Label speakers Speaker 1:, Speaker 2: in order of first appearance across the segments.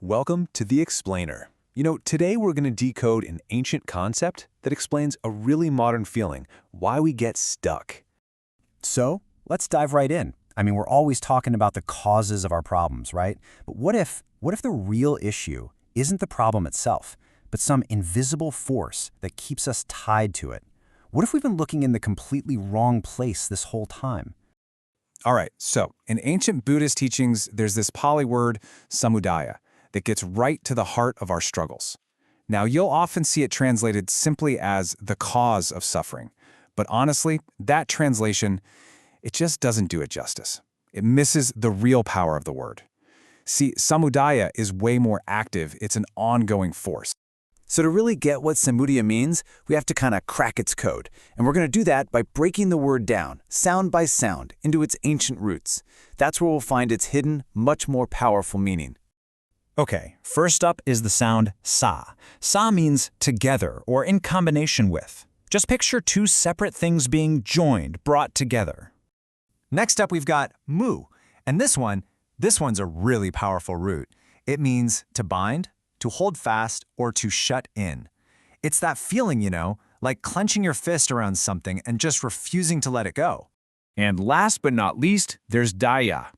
Speaker 1: Welcome to The Explainer. Today we're going to decode an ancient concept that explains a really modern feeling, why we get stuck.
Speaker 2: So, let's dive right in. We're always talking about the causes of our problems, right? But what if the real issue isn't the problem itself, but some invisible force that keeps us tied to it? What if we've been looking in the completely wrong place this whole time?
Speaker 3: All right, so in ancient Buddhist teachings, there's this Pali word, samudaya, that gets right to the heart of our struggles. Now, you'll often see it translated simply as the cause of suffering. But honestly, that translation, it just doesn't do it justice. It misses the real power of the word. See, samudaya is way more active. It's an ongoing force.
Speaker 1: So to really get what Samudaya means, we have to kind of crack its code. And we're going to do that by breaking the word down, sound by sound, into its ancient roots. That's where we'll find its hidden, much more powerful meaning.
Speaker 4: Okay, first up is the sound sa. Sa means together or in combination with. Just picture two separate things being joined, brought together.
Speaker 5: Next up, we've got mu. And this one's a really powerful root. It means to bind, to hold fast, or to shut in. It's that feeling, like clenching your fist around something and just refusing to let it go.
Speaker 6: And last but not least, there's daya.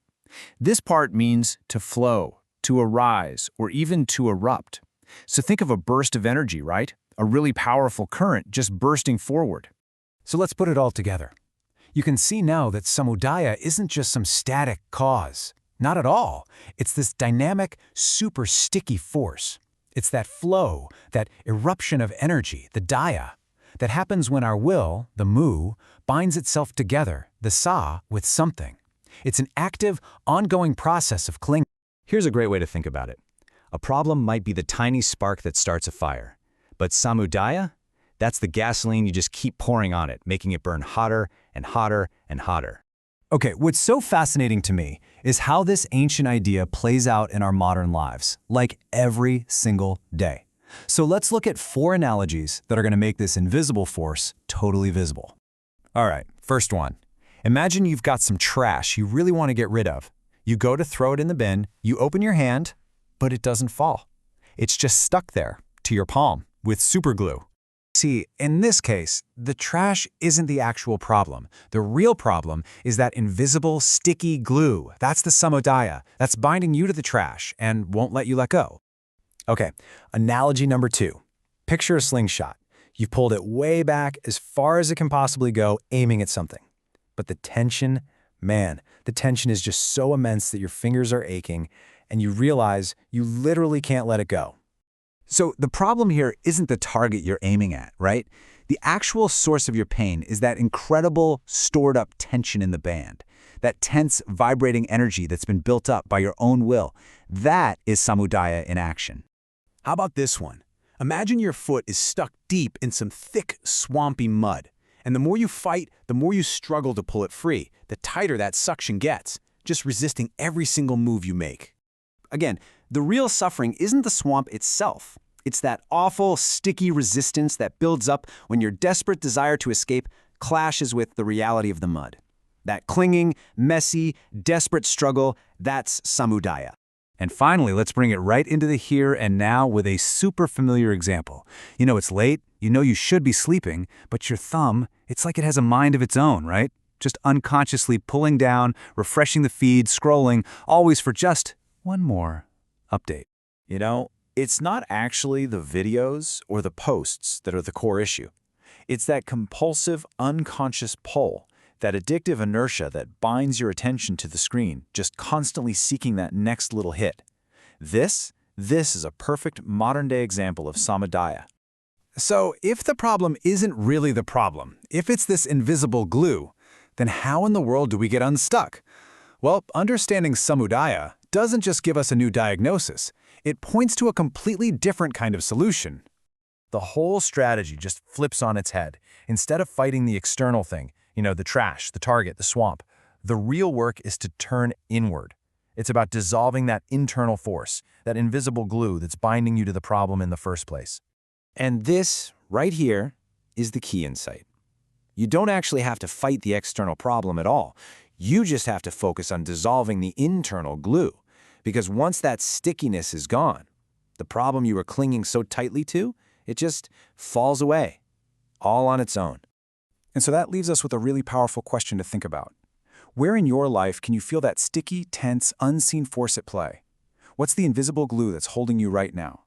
Speaker 6: This part means to flow, to arise, or even to erupt. So think of a burst of energy, right? A really powerful current just bursting forward.
Speaker 1: So let's put it all together. You can see now that samudaya isn't just some static cause. Not at all. It's this dynamic, super sticky force. It's that flow, that eruption of energy, the daya, that happens when our will, the mu, binds itself together, the sa, with something. It's an active, ongoing process of clinging.
Speaker 2: Here's a great way to think about it. A problem might be the tiny spark that starts a fire. But samudaya? That's the gasoline you just keep pouring on it, making it burn hotter and hotter and hotter.
Speaker 5: Okay, what's so fascinating to me is how this ancient idea plays out in our modern lives, like every single day. So let's look at 4 analogies that are going to make this invisible force totally visible. All right, first one. Imagine you've got some trash you really want to get rid of. You go to throw it in the bin, you open your hand, but it doesn't fall. It's just stuck there, to your palm, with superglue.
Speaker 3: See, in this case, the trash isn't the actual problem. The real problem is that invisible, sticky glue. That's the samudaya. That's binding you to the trash and won't let you let go.
Speaker 5: Okay, analogy number 2. Picture a slingshot. You've pulled it way back as far as it can possibly go, aiming at something. But the tension is just so immense that your fingers are aching and you realize you literally can't let it go.
Speaker 7: So the problem here isn't the target you're aiming at, right? The actual source of your pain is that incredible stored up tension in the band, that tense, vibrating energy that's been built up by your own will. That is samudaya in action.
Speaker 1: How about this one? Imagine your foot is stuck deep in some thick, swampy mud. And the more you fight, the more you struggle to pull it free, the tighter that suction gets, just resisting every single move you make. Again, the real suffering isn't the swamp itself. It's that awful, sticky resistance that builds up when your desperate desire to escape clashes with the reality of the mud. That clinging, messy, desperate struggle, that's samudaya.
Speaker 7: And finally, let's bring it right into the here and now with a super familiar example. It's late, you should be sleeping, but your thumb, it's like it has a mind of its own, right? Just unconsciously pulling down, refreshing the feed, scrolling, always for just one more update.
Speaker 3: It's not actually the videos or the posts that are the core issue. It's that compulsive, unconscious pull, that addictive inertia that binds your attention to the screen, just constantly seeking that next little hit. This is a perfect modern-day example of samudaya.
Speaker 5: So if the problem isn't really the problem, if it's this invisible glue, then how in the world do we get unstuck? Well, understanding samudaya doesn't just give us a new diagnosis. It points to a completely different kind of solution. The whole strategy just flips on its head. Instead of fighting the external thing, the trash, the target, the swamp, the real work is to turn inward. It's about dissolving that internal force, that invisible glue that's binding you to the problem in the first place.
Speaker 3: And this, right here, is the key insight. You don't actually have to fight the external problem at all. You just have to focus on dissolving the internal glue.
Speaker 6: Because once that stickiness is gone, the problem you were clinging so tightly to, it just falls away, all on its own.
Speaker 3: And so that leaves us with a really powerful question to think about. Where in your life can you feel that sticky, tense, unseen force at play? What's the invisible glue that's holding you right now?